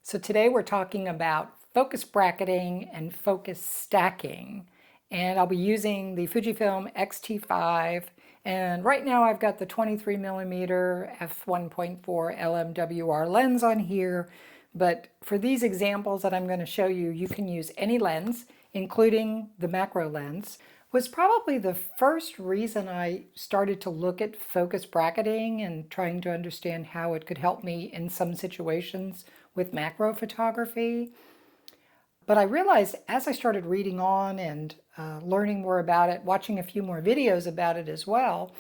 So today we're talking about focus bracketing and focus stacking. And I'll be using the Fujifilm X-T5. And right now I've got the 23mm f1.4 LMWR lens on here. But for these examples that I'm going to show you, you can use any lens, including the macro lens. Was probably the first reason I started to look at focus bracketing and trying to understand how it could help me in some situations with macro photography. But I realized as I started reading on and learning more about it, watching a few more videos about it as well,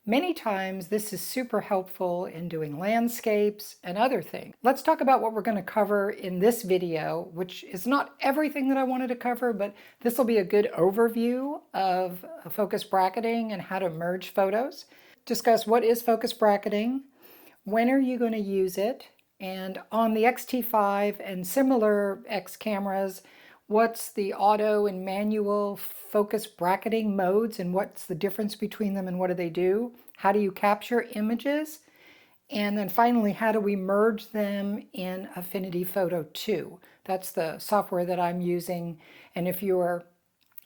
many times this is super helpful in doing landscapes and other things. Let's talk about what we're going to cover in this video, which is not everything that I wanted to cover, but this will be a good overview of focus bracketing and how to merge photos. Discuss what is focus bracketing, when are you going to use it, and on the X-T5 and similar X cameras, what's the auto and manual focus bracketing modes and what's the difference between them and what do they do? How do you capture images? And then finally, how do we merge them in Affinity Photo 2? That's the software that I'm using. And if you're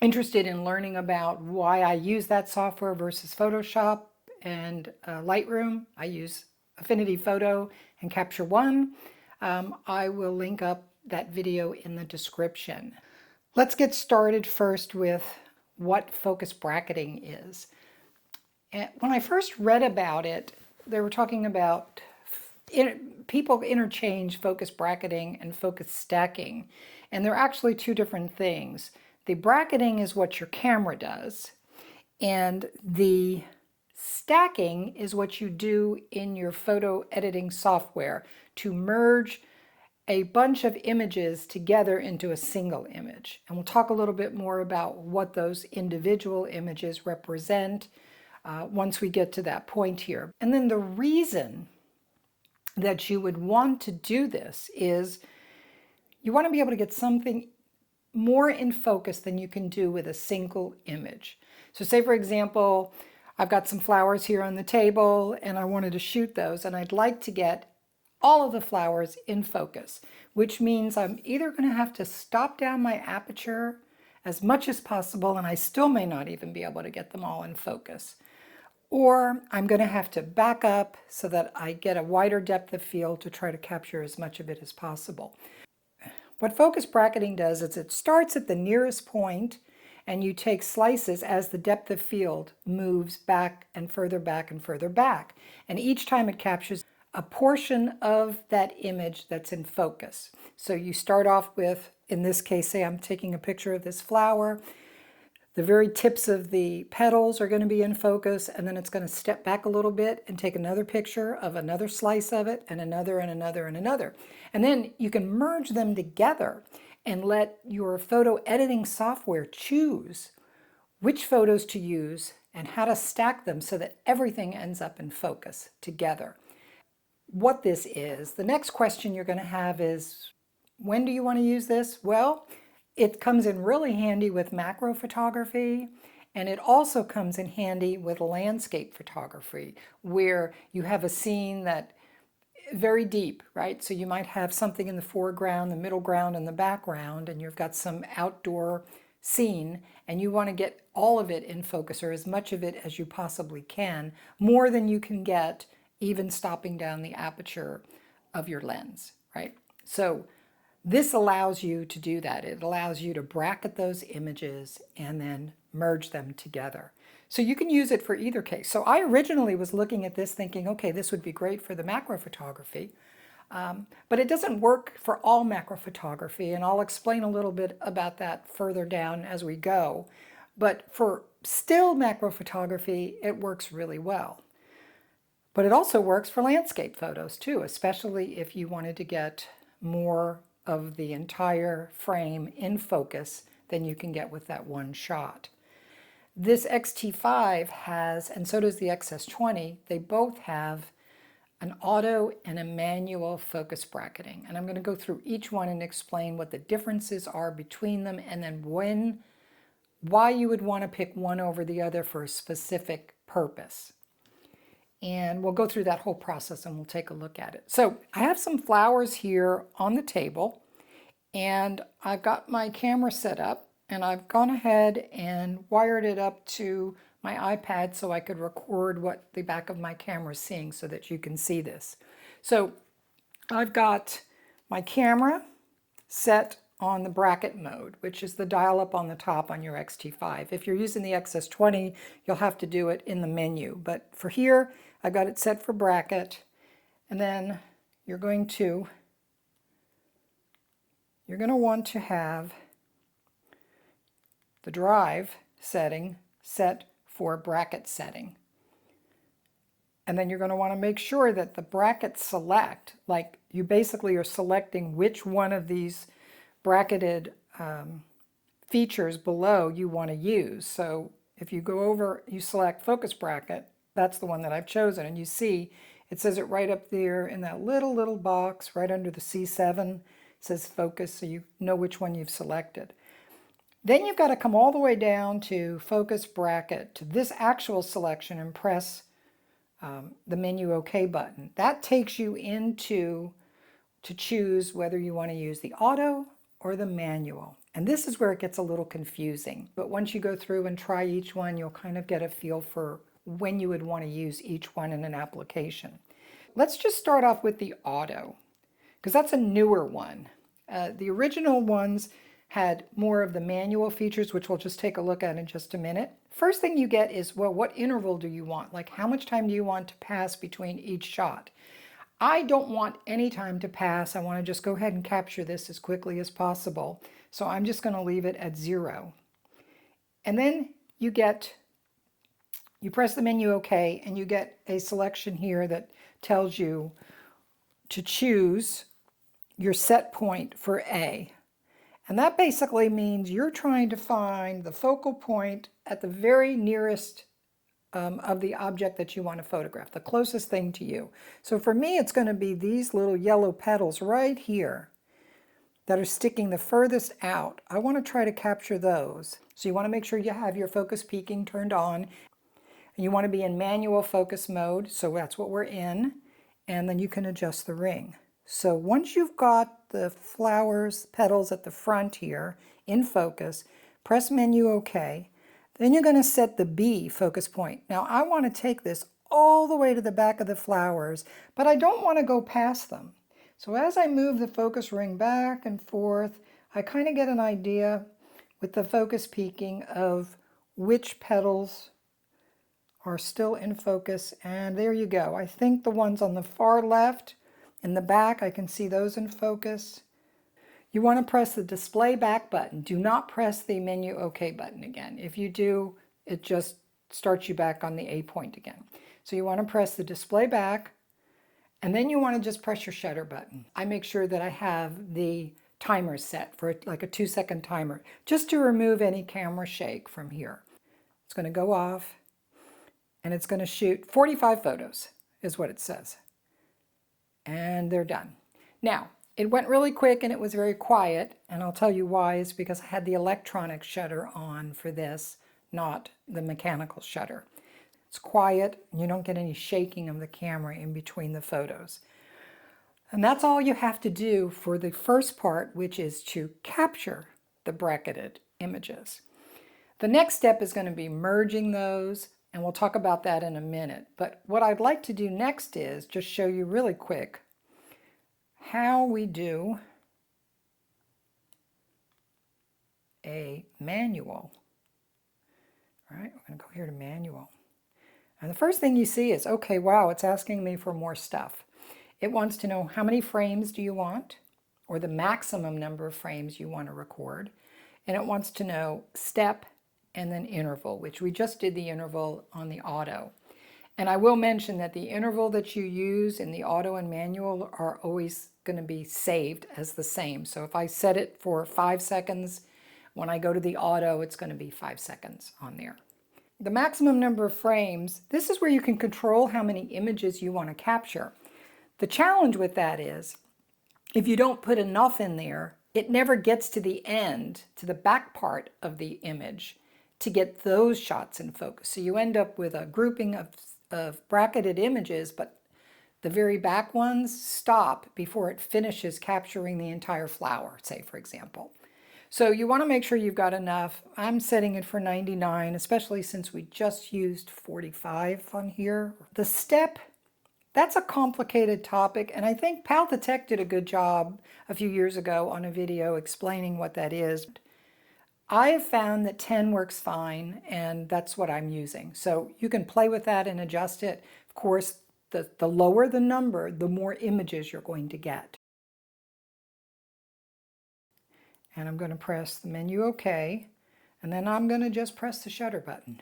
interested in learning about why I use that software versus Photoshop and Lightroom, I use Affinity Photo and Capture One. I will link up that video in the description. Let's get started first with what focus bracketing is. And when I first read about it, they were talking about people interchange focus bracketing and focus stacking, and they're actually two different things. The bracketing is what your camera does, and the stacking is what you do in your photo editing software to merge a bunch of images together into a single image. And we'll talk a little bit more about what those individual images represent once we get to that point here. And then the reason that you would want to do this is you want to be able to get something more in focus than you can do with a single image. So say, for example, I've got some flowers here on the table and I wanted to shoot those, and I'd like to get all of the flowers in focus, which means I'm either going to have to stop down my aperture as much as possible, and I still may not even be able to get them all in focus, or I'm going to have to back up so that I get a wider depth of field to try to capture as much of it as possible. What focus bracketing does is it starts at the nearest point and you take slices as the depth of field moves back and further back and further back. And each time it captures a portion of that image that's in focus. So you start off with, in this case, say I'm taking a picture of this flower. The very tips of the petals are going to be in focus, and then it's going to step back a little bit and take another picture of another slice of it, and another and another and another. And then you can merge them together and let your photo editing software choose which photos to use and how to stack them so that everything ends up in focus together. What this is, the next question you're going to have is, when do you want to use this? Well, it comes in really handy with macro photography, and it also comes in handy with landscape photography, where you have a scene that very deep, right? So you might have something in the foreground, the middle ground, and the background, and you've got some outdoor scene, and you want to get all of it in focus, or as much of it as you possibly can, more than you can get even stopping down the aperture of your lens, right? So this allows you to do that. It allows you to bracket those images and then merge them together. So you can use it for either case. So I originally was looking at this thinking, okay, this would be great for the macro photography, but it doesn't work for all macro photography, and I'll explain a little bit about that further down as we go. But for still macro photography, it works really well. But it also works for landscape photos too, especially if you wanted to get more of the entire frame in focus than you can get with that one shot. This X-T5 has, and so does the XS20, they both have an auto and a manual focus bracketing. And I'm going to go through each one and explain what the differences are between them, and then why you would want to pick one over the other for a specific purpose. And we'll go through that whole process and we'll take a look at it. So I have some flowers here on the table, and I've got my camera set up, and I've gone ahead and wired it up to my iPad so I could record what the back of my camera is seeing so that you can see this. So I've got my camera set on the bracket mode, which is the dial up on the top on your X-T5. If you're using the XS20, you'll have to do it in the menu. But for here, I've got it set for bracket, and then you're going to want to have the drive setting set for bracket setting. And then you're going to want to make sure that the bracket select, like you basically are selecting which one of these bracketed features below you want to use. So if you go over, you select focus bracket, that's the one that I've chosen, and you see it says it right up there in that little box right under the C7. It says focus, so you know which one you've selected. Then you've got to come all the way down to focus bracket to this actual selection and press the menu OK button. That takes you into to choose whether you want to use the auto or the manual. And this is where it gets a little confusing. But once you go through and try each one, you'll kind of get a feel for when you would want to use each one in an application. Let's just start off with the auto, because that's a newer one. The original ones had more of the manual features, which we'll just take a look at in just a minute. First thing you get is, well, what interval do you want? Like, how much time do you want to pass between each shot? I don't want any time to pass. I want to just go ahead and capture this as quickly as possible. So I'm just going to leave it at 0. And then you press the menu OK, and you get a selection here that tells you to choose your set point for A. And that basically means you're trying to find the focal point at the very nearest of the object that you want to photograph, the closest thing to you. So for me, it's going to be these little yellow petals right here that are sticking the furthest out. I want to try to capture those. So you want to make sure you have your focus peaking turned on. And you want to be in manual focus mode, so that's what we're in. And then you can adjust the ring. So once you've got the flowers, petals at the front here in focus, press menu OK. Then you're going to set the B focus point. Now I want to take this all the way to the back of the flowers, but I don't want to go past them. So as I move the focus ring back and forth, I kind of get an idea with the focus peaking of which petals are still in focus. And there you go. I think the ones on the far left in the back, I can see those in focus. You want to press the display back button. Do not press the menu OK button again. If you do, it just starts you back on the A point again. So you want to press the display back, and then you want to just press your shutter button. I make sure that I have the timer set for like a 2-second timer, just to remove any camera shake from here. It's going to go off, and it's going to shoot 45 photos, is what it says. And they're done. Now, it went really quick and it was very quiet, and I'll tell you why. It's because I had the electronic shutter on for this, not the mechanical shutter. It's quiet, and you don't get any shaking of the camera in between the photos. And that's all you have to do for the first part, which is to capture the bracketed images. The next step is going to be merging those, and we'll talk about that in a minute. But what I'd like to do next is just show you really quick how we do a manual. All right, we're going to go here to manual. And the first thing you see is, okay, wow, it's asking me for more stuff. It wants to know how many frames do you want, or the maximum number of frames you want to record. And it wants to know step and then interval, which we just did the interval on the auto. And I will mention that the interval that you use in the auto and manual are always going to be saved as the same. So if I set it for 5 seconds, when I go to the auto, it's going to be 5 seconds on there. The maximum number of frames, this is where you can control how many images you want to capture. The challenge with that is, if you don't put enough in there, it never gets to the end, to the back part of the image, to get those shots in focus. So you end up with a grouping of of bracketed images, but the very back ones stop before it finishes capturing the entire flower, say, for example. So you want to make sure you've got enough. I'm setting it for 99, especially since we just used 45 on here. The step, that's a complicated topic, and I think Paltatech did a good job a few years ago on a video explaining what that is. I have found that 10 works fine, and that's what I'm using. So you can play with that and adjust it. Of course, the lower the number, the more images you're going to get. And I'm going to press the menu OK, and then I'm going to just press the shutter button.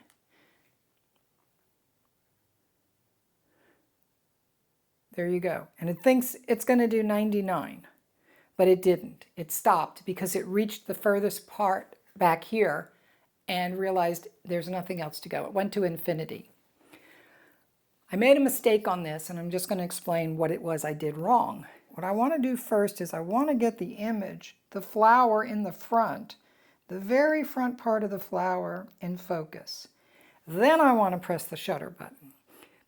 There you go. And it thinks it's going to do 99, but it didn't. It stopped because it reached the furthest part back here and realized there's nothing else to go. It went to infinity. I made a mistake on this, and I'm just going to explain what it was I did wrong. What I want to do first is I want to get the image, the flower in the front, the very front part of the flower in focus. Then I want to press the shutter button,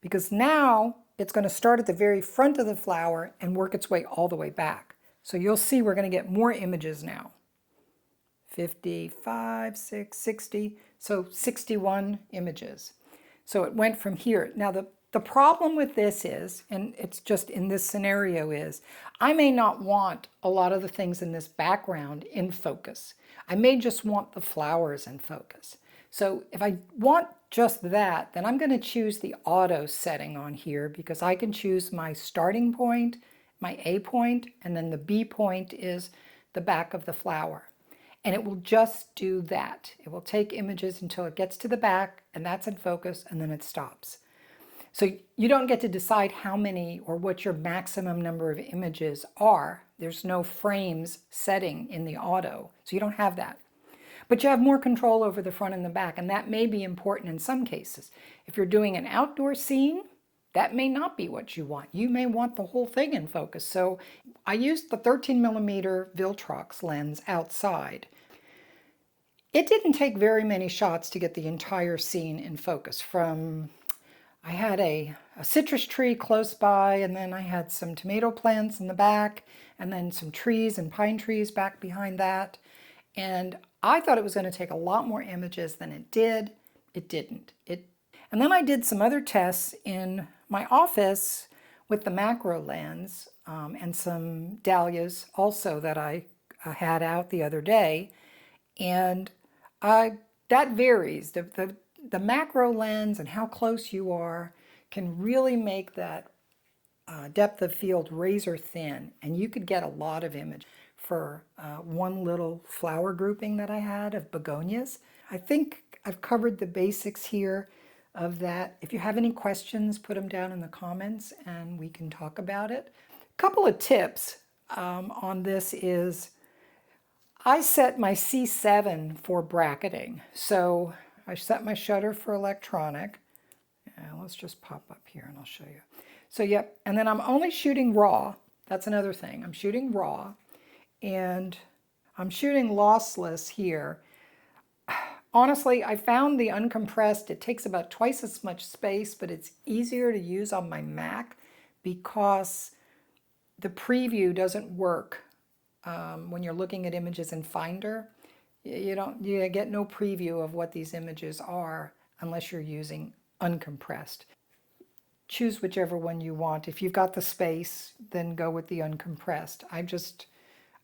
because now it's going to start at the very front of the flower and work its way all the way back. So you'll see we're going to get more images now. 55, 6, 60, so 61 images. So it went from here. Now the problem with this is, and it's just in this scenario is, I may not want a lot of the things in this background in focus. I may just want the flowers in focus. So if I want just that, then I'm going to choose the auto setting on here, because I can choose my starting point, my A point, and then the B point is the back of the flower. And it will just do that. It will take images until it gets to the back, and that's in focus, and then it stops. So you don't get to decide how many or what your maximum number of images are. There's no frames setting in the auto, so you don't have that. But you have more control over the front and the back, and that may be important in some cases. If you're doing an outdoor scene, that may not be what you want. You may want the whole thing in focus. So I used the 13mm Viltrox lens outside. It didn't take very many shots to get the entire scene in focus. I had a citrus tree close by, and then I had some tomato plants in the back, and then some trees and pine trees back behind that. And I thought it was going to take a lot more images than it did. It didn't. And then I did some other tests in my office with the macro lens and some dahlias also that I had out the other day. And that varies. The macro lens and how close you are can really make that depth of field razor thin, and you could get a lot of image. For one little flower grouping that I had of begonias. I think I've covered the basics here of that. If you have any questions, put them down in the comments and we can talk about it. A couple of tips on this is, I set my C7 for bracketing. So I set my shutter for electronic. Let's just pop up here and I'll show you. So yep, and then I'm only shooting raw. That's another thing. I'm shooting raw. And I'm shooting lossless here. Honestly, I found the uncompressed, it takes about twice as much space, but it's easier to use on my Mac because the preview doesn't work when you're looking at images in Finder. You get no preview of what these images are unless you're using uncompressed. Choose whichever one you want. If you've got the space, then go with the uncompressed.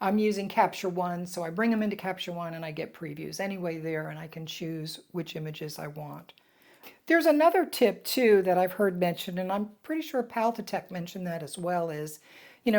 I'm using Capture One, so I bring them into Capture One and I get previews anyway there, and I can choose which images I want. There's another tip too that I've heard mentioned, and I'm pretty sure Paltatech mentioned that as well, is,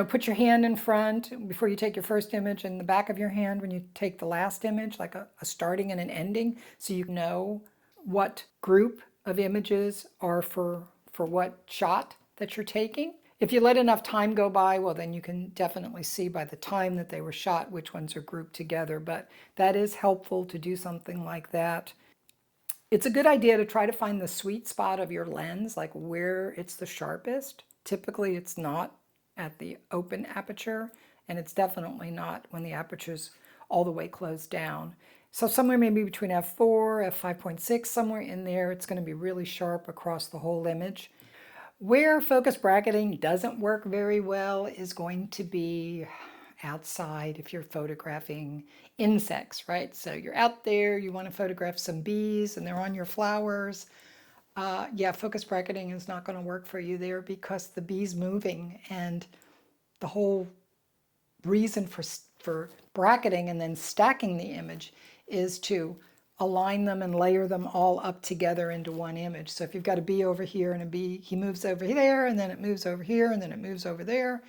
put your hand in front before you take your first image, and the back of your hand when you take the last image, like a starting and an ending, so you know what group of images are for what shot that you're taking. If you let enough time go by, well, then you can definitely see by the time that they were shot which ones are grouped together, but that is helpful to do something like that. It's a good idea to try to find the sweet spot of your lens, like where it's the sharpest. Typically, it's not at the open aperture, and it's definitely not when the aperture's all the way closed down. So somewhere maybe between f4, f5.6, somewhere in there, it's going to be really sharp across the whole image. Where focus bracketing doesn't work very well is going to be outside if you're photographing insects, right? So you're out there, you want to photograph some bees and they're on your flowers. Yeah, focus bracketing is not going to work for you there because the bee's moving, and the whole reason for bracketing and then stacking the image is to align them and layer them all up together into one image. So if you've got a bee over here and a bee, he moves over there and then it moves over here and then it moves over there,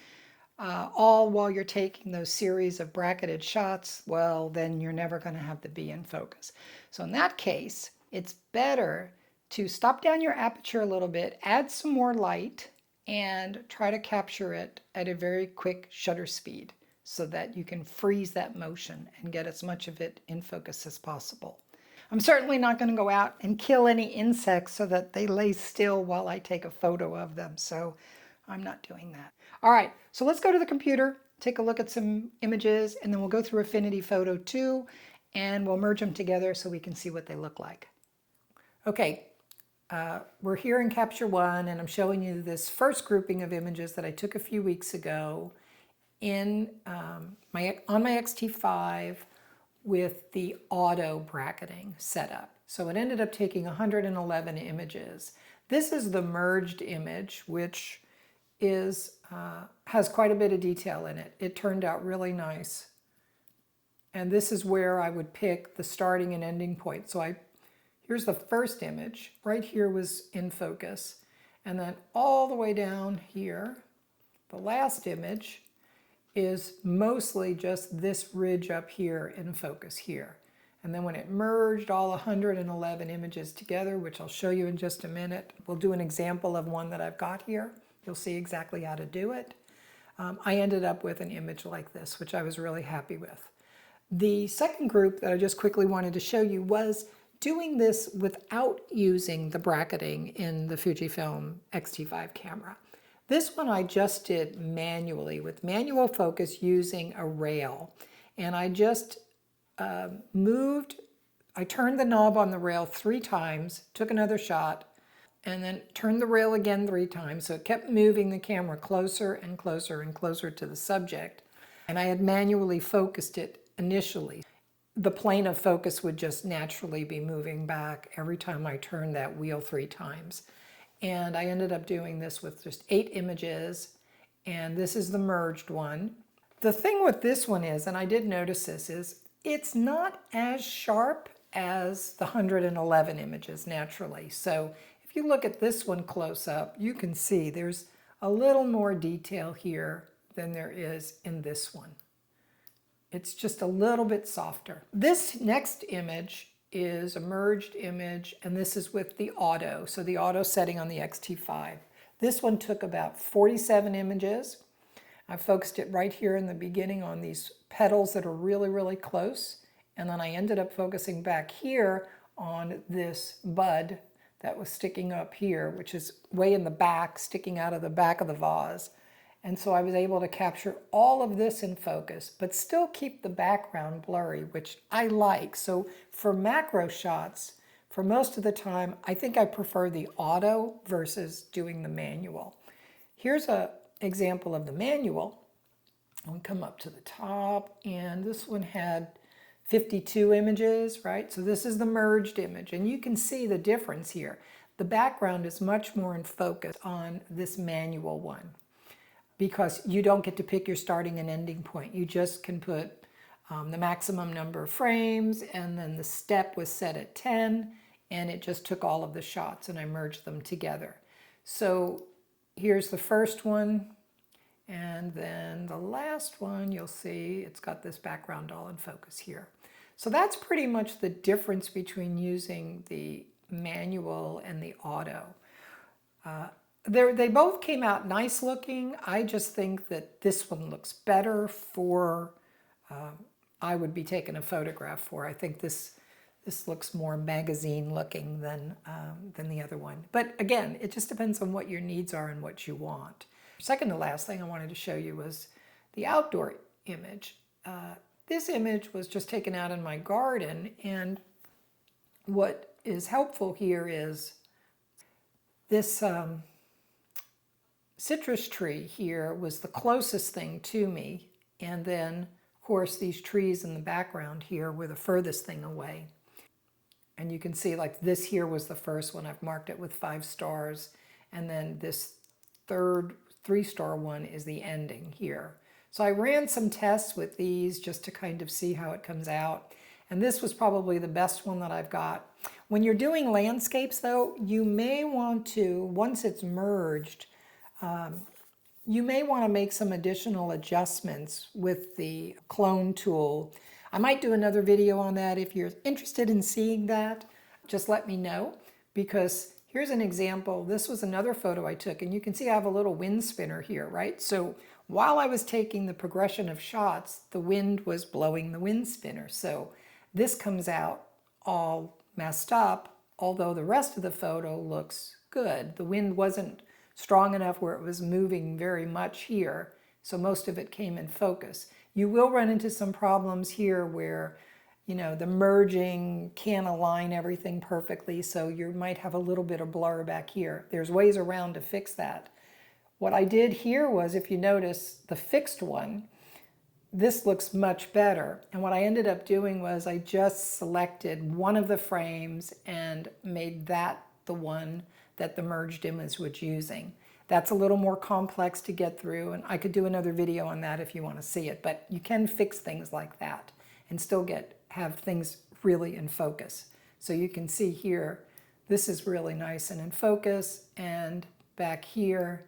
all while you're taking those series of bracketed shots, well, then you're never going to have the bee in focus. So in that case, it's better to stop down your aperture a little bit, add some more light, and try to capture it at a very quick shutter speed so that you can freeze that motion and get as much of it in focus as possible. I'm certainly not going to go out and kill any insects so that they lay still while I take a photo of them, so I'm not doing that. All right, so let's go to the computer, take a look at some images, and then we'll go through Affinity Photo 2, and we'll merge them together so we can see what they look like. Okay, we're here in Capture One, and I'm showing you this first grouping of images that I took a few weeks ago on my X-T5 with the auto bracketing setup. So it ended up taking 111 images. This is the merged image, which has quite a bit of detail in it. It turned out really nice. And this is where I would pick the starting and ending point. So here's the first image. Right here was in focus. And then all the way down here, the last image is mostly just this ridge up here in focus here. And then when it merged all 111 images together, which I'll show you in just a minute, we'll do an example of one that I've got here. You'll see exactly how to do it. I ended up with an image like this, which I was really happy with. The second group that I just quickly wanted to show you was doing this without using the bracketing in the Fujifilm X-T5 camera. This one I just did manually with manual focus using a rail. And I just I turned the knob on the rail 3 times, took another shot, and then turned the rail again 3 times. So it kept moving the camera closer and closer and closer to the subject. And I had manually focused it initially. The plane of focus would just naturally be moving back every time I turned that wheel 3 times. And I ended up doing this with just 8 images, and this is the merged one. The thing with this one is, and I did notice this, is it's not as sharp as the 111 images naturally. So if you look at this one close up, you can see there's a little more detail here than there is in this one. It's just a little bit softer. This next image is a merged image, and this is with the auto, so the auto setting on the X-T5. This one took about 47 images. I focused it right here in the beginning on these petals that are really, really close, and then I ended up focusing back here on this bud that was sticking up here, which is way in the back, sticking out of the back of the vase. And so I was able to capture all of this in focus, but still keep the background blurry, which I like. So for macro shots, for most of the time, I think I prefer the auto versus doing the manual. Here's an example of the manual. I'll come up to the top, and this one had 52 images, right? So this is the merged image, and you can see the difference here. The background is much more in focus on this manual one, because you don't get to pick your starting and ending point. You just can put the maximum number of frames, and then the step was set at 10, and it just took all of the shots and I merged them together. So here's the first one, and then the last one, you'll see it's got this background all in focus here. So that's pretty much the difference between using the manual and the auto. They both came out nice looking. I just think that this one looks better for, I would be taking a photograph for. I think this looks more magazine looking than the other one. But again, it just depends on what your needs are and what you want. Second to last thing I wanted to show you was the outdoor image. This image was just taken out in my garden, and what is helpful here is this citrus tree here was the closest thing to me, and then of course these trees in the background here were the furthest thing away. And you can see like this here was the first one. I've marked it with 5 stars, and then this third 3-star one is the ending here. So I ran some tests with these just to kind of see how it comes out. And this was probably the best one that I've got. When you're doing landscapes though, you may want to, once it's merged, you may want to make some additional adjustments with the clone tool. I might do another video on that. If you're interested in seeing that, just let me know, because here's an example. This was another photo I took, and you can see I have a little wind spinner here, right? So while I was taking the progression of shots, the wind was blowing the wind spinner. So this comes out all messed up, although the rest of the photo looks good. The wind wasn't strong enough where it was moving very much here, so most of it came in focus. You will run into some problems here where, you know, the merging can't align everything perfectly, so you might have a little bit of blur back here. There's ways around to fix that. What I did here was, if you notice the fixed one, this looks much better. And what I ended up doing was I just selected one of the frames and made that the one that the merged image was using. That's a little more complex to get through, and I could do another video on that if you want to see it, but you can fix things like that and still have things really in focus. So you can see here, this is really nice and in focus, and back here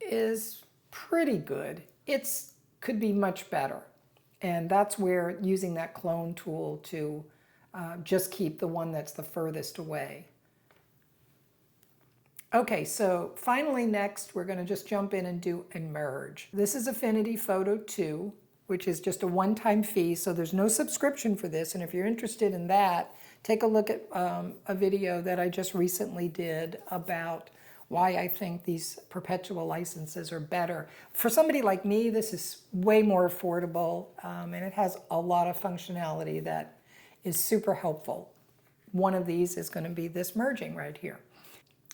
is pretty good. It's could be much better, and that's where using that clone tool to just keep the one that's the furthest away. Okay, so finally next we're going to just jump in and do a merge. This is Affinity Photo 2, which is just a one-time fee, so there's no subscription for this, and if you're interested in that, take a look at a video that I just recently did about why I think these perpetual licenses are better. For somebody like me, this is way more affordable, and it has a lot of functionality that is super helpful. One of these is going to be this merging right here.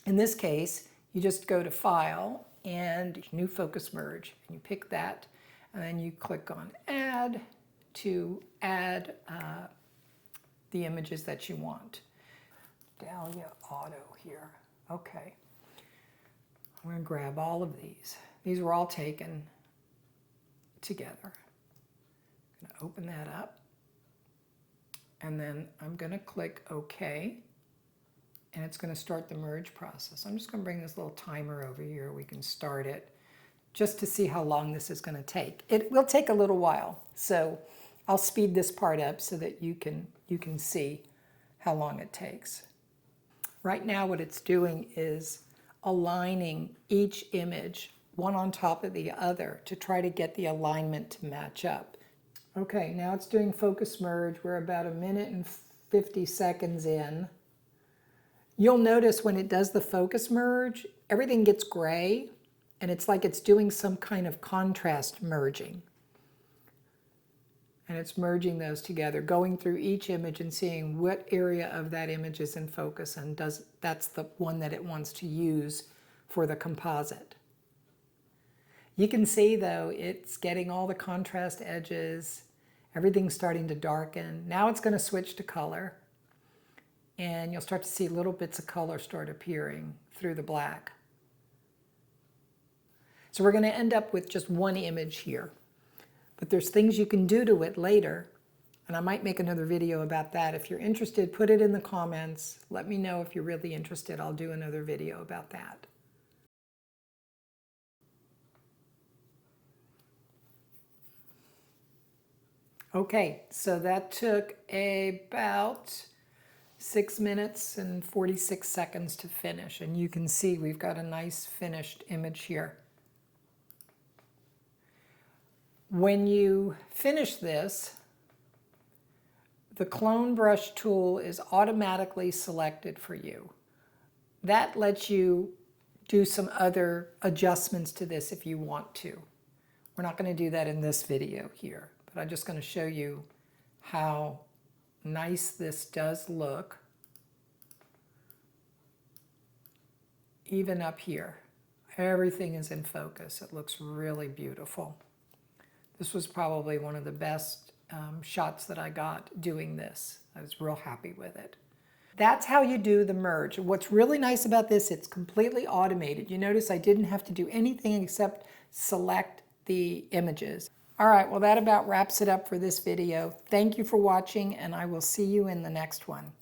In this case, you just go to File and New Focus Merge, and you pick that, and then you click on Add to add the images that you want. Dahlia Auto here. Okay. I'm going to grab all of these. These were all taken together. I'm going to open that up, and then I'm going to click OK, and it's going to start the merge process. I'm just going to bring this little timer over here. We can start it just to see how long this is going to take. It will take a little while, so I'll speed this part up so that you can see how long it takes. Right now what it's doing is aligning each image one on top of the other to try to get the alignment to match up. Okay, now it's doing focus merge. We're about 1 minute and 50 seconds in. You'll notice when it does the focus merge, everything gets gray, and it's like it's doing some kind of contrast merging. And it's merging those together, going through each image and seeing what area of that image is in focus, and that's the one that it wants to use for the composite. You can see though, it's getting all the contrast edges, everything's starting to darken. Now it's going to switch to color, and you'll start to see little bits of color start appearing through the black. So we're going to end up with just one image here. But there's things you can do to it later, and I might make another video about that. If you're interested, put it in the comments. Let me know if you're really interested. I'll do another video about that. Okay, so that took about 6 minutes and 46 seconds to finish, and you can see we've got a nice finished image here. When you finish this, the clone brush tool is automatically selected for you. That lets you do some other adjustments to this if you want to. We're not going to do that in this video here, but but I'm just going to show you how nice this does look. Even up here, everything is in focus. It looks really beautiful. This was probably one of the best shots that I got doing this. I was real happy with it. That's how you do the merge. What's really nice about this, it's completely automated. You notice I didn't have to do anything except select the images. All right, well that about wraps it up for this video. Thank you for watching, and I will see you in the next one.